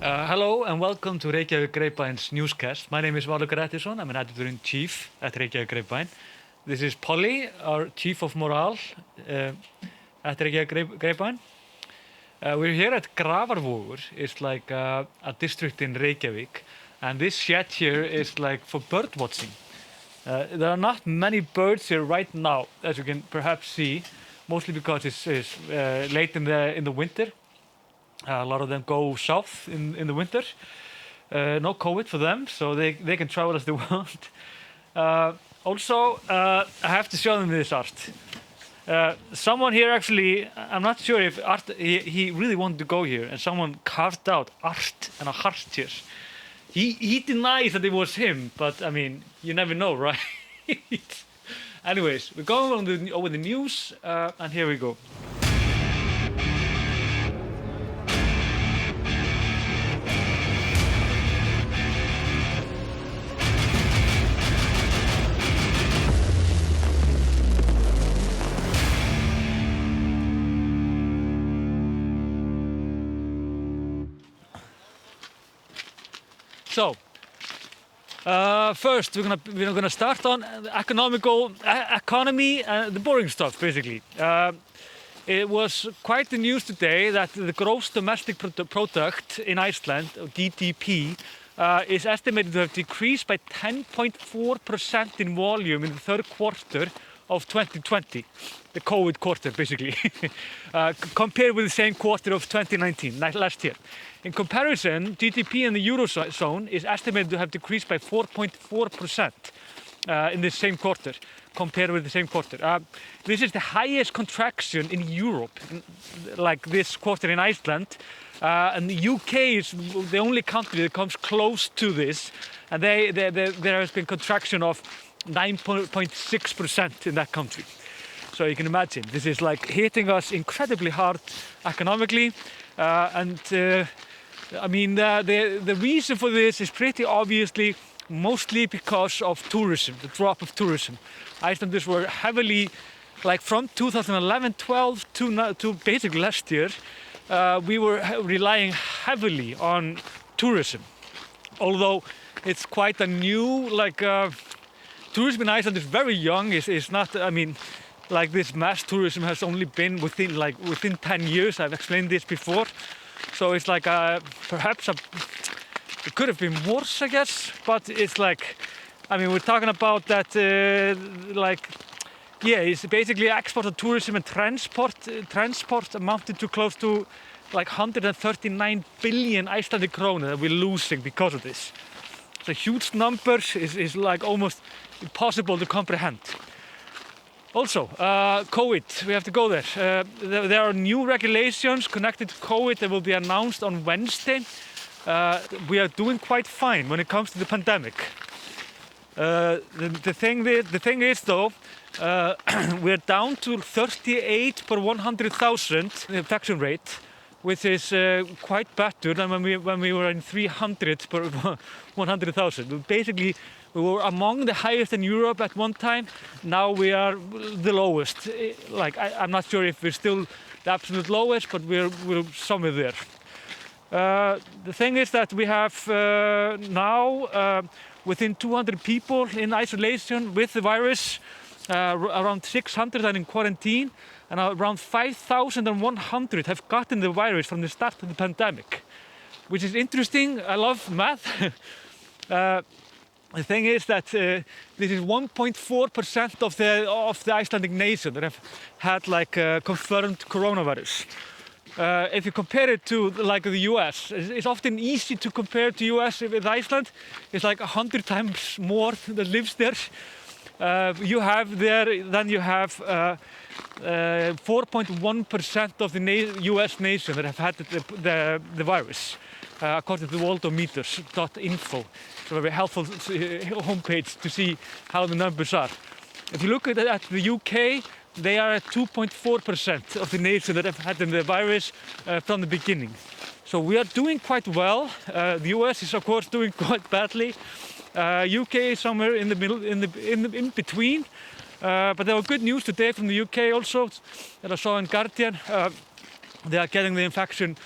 Hello and welcome to Reykjavík Grapevines Newscast. My name is Valur Grettisson. I'm an editor-in-chief at Reykjavík Grapevine. This is Polly, our chief of morale at Reykjavík Grapevine. We're here at Grafarvogur. It's like a district in Reykjavík, and this shed here is like for bird watching. There are not many birds here right now, as you can perhaps see, mostly because it's late in the winter. A lot of them go south in the winter. No COVID for them, so they can travel as they want. Also, I have to show them this art. Someone here actually, I'm not sure if art, he really wanted to go here, and someone carved out art and a heart here. He denies that it was him, but I mean, you never know, right? Anyways, we're going over the news, and here we go. So, first we're gonna start on economy, the boring stuff basically. It was quite the news today that the gross domestic product in Iceland, or GDP, is estimated to have decreased by 10.4% in volume in the third quarter of 2020, the COVID quarter basically, compared with the same quarter of 2019, last year. In comparison, GDP in the Eurozone is estimated to have decreased by 4.4% in the same quarter, compared with the same quarter. This is the highest contraction in Europe, like this quarter in Iceland. And the UK is the only country that comes close to this, and there has been contraction of 9.6% in that country. So you can imagine, this is like hitting us incredibly hard economically, I mean, the reason for this is pretty obviously mostly because of tourism, the drop of tourism. Icelanders were heavily, like from 2011-12 to basically last year, we were relying heavily on tourism. Although it's quite a new, like, tourism in Iceland is very young. It's not, I mean, like this mass tourism has only been within 10 years. I've explained this before. So it's like perhaps it could have been worse, I guess. But it's like, I mean, we're talking about that, it's basically export of tourism and transport amounted to close to like 139 billion Icelandic krona that we're losing because of this. It's a huge number, is like almost impossible to comprehend. Also, COVID, we have to go there. There are new regulations connected to COVID that will be announced on Wednesday. We are doing quite fine when it comes to the pandemic. The thing is though, we're down to 38 per 100,000 infection rate, which is quite better than when we were in 300 per 100,000. Basically, we were among the highest in Europe at one time. Now we are the lowest. Like I'm not sure if we're still the absolute lowest, but we're somewhere there. The thing is that we have now within 200 people in isolation with the virus, around 600 are in quarantine, and around 5,100 have gotten the virus from the start of the pandemic, which is interesting. I love math. The thing is that this is 1.4% of the Icelandic nation that have had like confirmed coronavirus. If you compare it to like the US, it's often easy to compare to US with Iceland. It's like 100 times more that lives there. You have 4.1% of the US nation that have had the virus, according to worldometers.info. It's a very helpful homepage to see how the numbers are. If you look at the UK, they are at 2.4% of the nation that have had the virus from the beginning. So we are doing quite well. The US is of course doing quite badly. UK is somewhere in the middle, in between. But there were good news today from the UK also that I saw in Guardian. They are getting the infection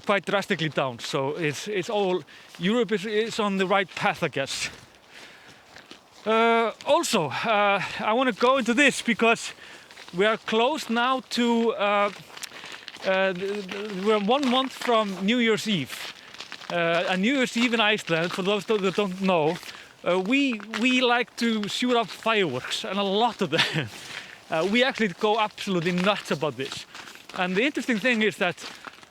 quite drastically down. So it's all Europe is on the right path, I guess. Also, I want to go into this because we are close now to. We're 1 month from New Year's Eve. And New Year's Eve in Iceland, for those that don't know, we like to shoot up fireworks, and a lot of them. We actually go absolutely nuts about this. And the interesting thing is that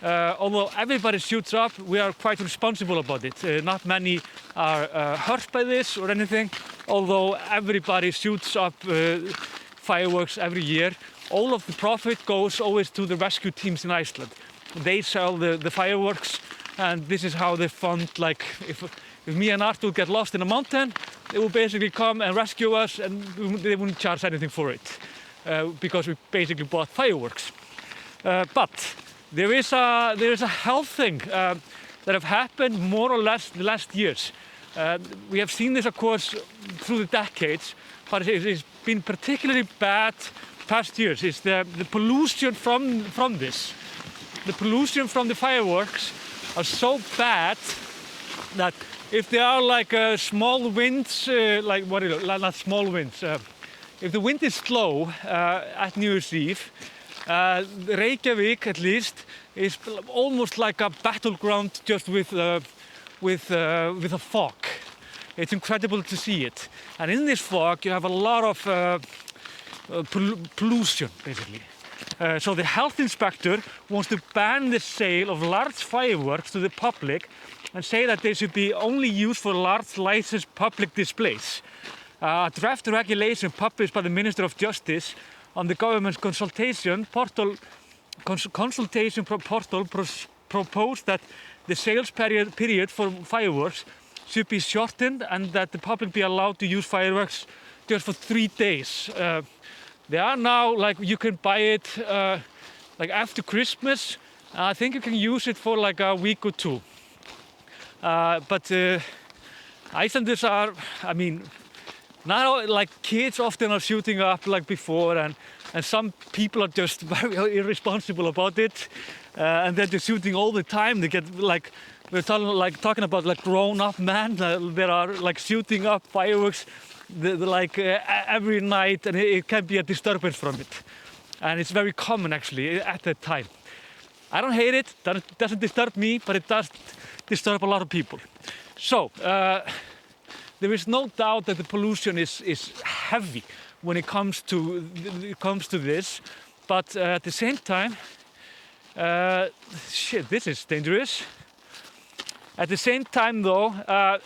although everybody shoots up, we are quite responsible about it. Not many are hurt by this or anything, although everybody shoots up fireworks every year. All of the profit goes always to the rescue teams in Iceland. They sell the fireworks, and this is how they fund, like, if me and Artur get lost in a mountain, they will basically come and rescue us, and they wouldn't charge anything for it, because we basically bought fireworks. But there is a health thing that have happened more or less the last years. We have seen this, of course, through the decades, but it's been particularly bad past years. It's the pollution from this. The pollution from the fireworks are so bad that if there are like small winds, not small winds, if the wind is slow at New Year's Eve, Reykjavik at least is almost like a battleground just with a fog. It's incredible to see it, and in this fog you have a lot of pollution, basically. So the health inspector wants to ban the sale of large fireworks to the public and say that they should be only used for large licensed public displays. A draft regulation published by the Minister of Justice on the government's consultation portal proposed that the sales period for fireworks should be shortened and that the public be allowed to use fireworks just for 3 days. They are now, like, you can buy it like after Christmas. I think you can use it for like a week or two. But Icelanders are, I mean, not like kids often are shooting up like before, and some people are just very irresponsible about it, and they're just shooting all the time. They get like, we're talking about like grown-up men that are like shooting up fireworks every night, and it can be a disturbance from it. And it's very common actually at that time. I don't hate it, that doesn't disturb me, but it does disturb a lot of people. So there is no doubt that the pollution is heavy when it comes to this, but at the same time, this is dangerous. At the same time though,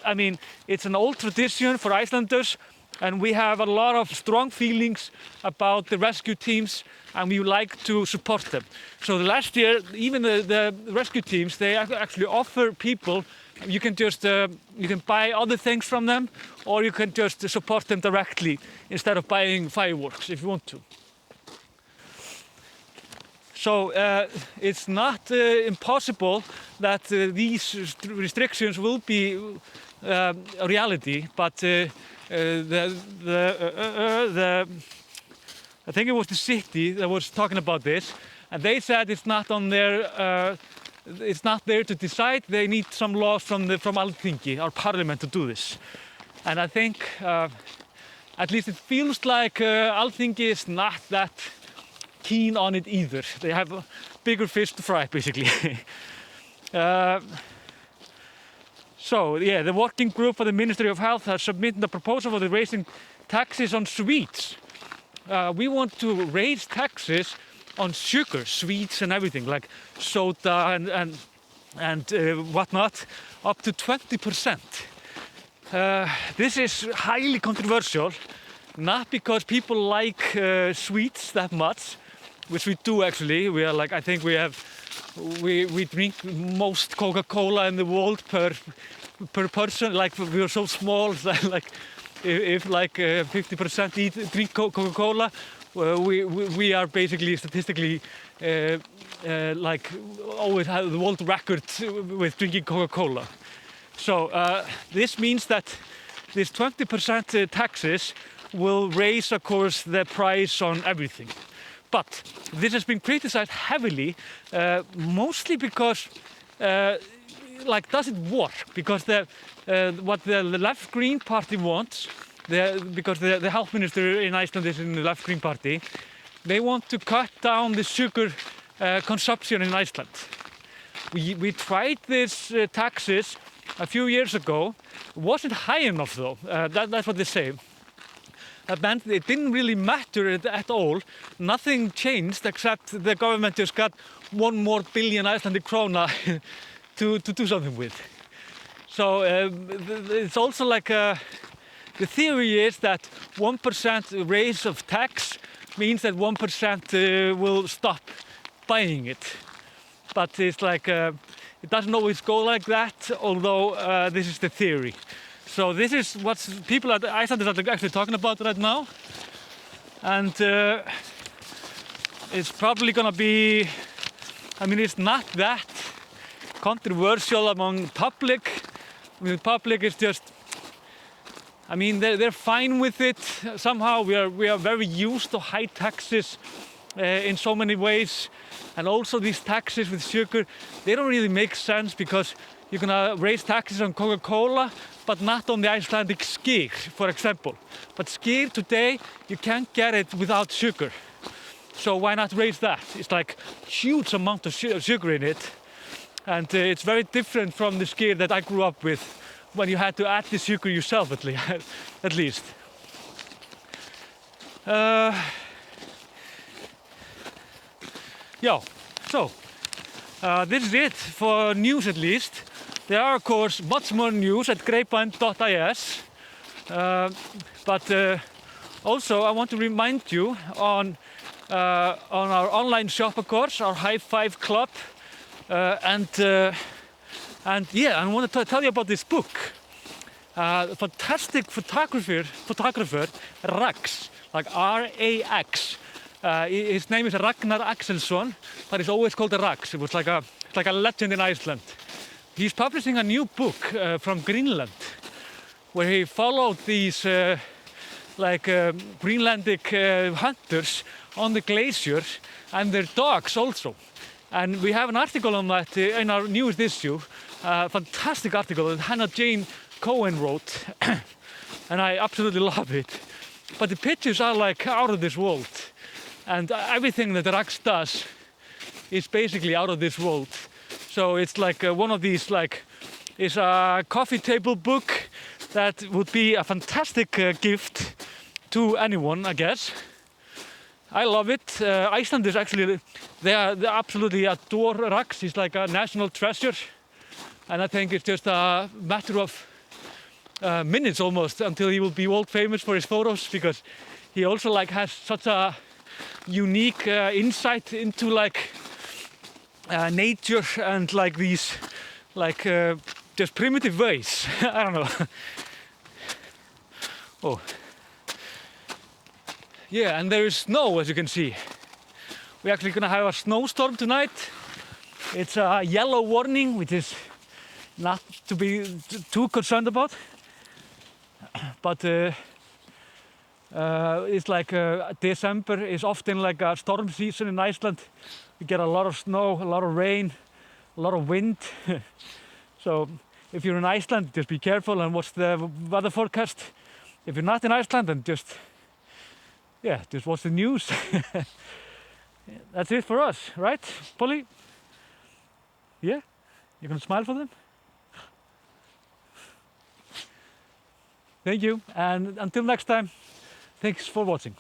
I mean, it's an old tradition for Icelanders, and we have a lot of strong feelings about the rescue teams, and we like to support them. So the last year, even the rescue teams, they actually offer people, you can just you can buy other things from them, or you can just support them directly instead of buying fireworks if you want to. So it's not impossible that these restrictions will be a reality, but I think it was the city that was talking about this, and they said it's not on their, it's not there to decide. They need some laws from Alþingi, our parliament, to do this. And I think, at least it feels like Alþingi is not that keen on it either. They have a bigger fish to fry, basically. So yeah, the working group for the Ministry of Health has submitted a proposal for the raising taxes on sweets. We want to raise taxes on sugar, sweets and everything, like soda and whatnot, up to 20%. This is highly controversial, not because people like sweets that much, which we do actually. We are like, I think we drink most Coca-Cola in the world per person. Like, we are so small that like if like 50% drink Coca-Cola, we are basically statistically like always have the world record with drinking Coca-Cola. So this means that this 20% taxes will raise, of course, the price on everything. But this has been criticized heavily, mostly because like, does it work? Because what the left Green Party wants, because the health minister in Iceland is in the left Green Party, they want to cut down the sugar consumption in Iceland. We tried this taxes a few years ago. It wasn't high enough though. That's what they say. That meant it didn't really matter at all. Nothing changed except the government just got 1 more billion Icelandic krona to do something with. So it's also like the theory is that 1% raise of tax means that 1% will stop buying it. But it's like it doesn't always go like that, although this is the theory. So this is what people at Iceland are actually talking about right now. And it's probably gonna be, I mean, it's not that controversial among public. I mean, the public is just, I mean, they're fine with it. Somehow we are very used to high taxes in so many ways. And also these taxes with sugar, they don't really make sense because you're gonna raise taxes on Coca-Cola, but not on the Icelandic skyr, for example. But skyr today, you can't get it without sugar. So why not raise that? It's like huge amount of sugar in it. And it's very different from the skyr that I grew up with when you had to add the sugar yourself at least. Yeah, so this is it for news at least. There are of course much more news at grapevine.is, but also I want to remind you on our online shop, of course, our High Five Club, and yeah, I want to tell you about this book. Fantastic photographer Rax, like R-A-X. His name is Ragnar Axelsson, but he's always called Rax. It was like a legend in Iceland. He's publishing a new book from Greenland, where he followed these Greenlandic hunters on the glaciers and their dogs also. And we have an article on that in our newest issue, fantastic article that Hannah Jane Cohen wrote, and I absolutely love it. But the pictures are like out of this world. And everything that Rax does is basically out of this world. So it's like one of these, like, is a coffee table book that would be a fantastic gift to anyone, I guess. I love it. Iceland is actually, they absolutely adore Rax. He's like a national treasure. And I think it's just a matter of minutes almost until he will be world famous for his photos, because he also like has such a unique insight into like nature and like these like just primitive ways. I don't know. Oh yeah, and there is snow, as you can see. We're actually gonna have a snowstorm tonight. It's a yellow warning, which is not to be too concerned about, but it's like December is often like a storm season in Iceland. We get a lot of snow, a lot of rain, a lot of wind. So if you're in Iceland, just be careful and watch the weather forecast. If you're not in Iceland, then just watch the news. That's it for us, right, Polly? Yeah? You gonna smile for them? Thank you, and until next time, thanks for watching.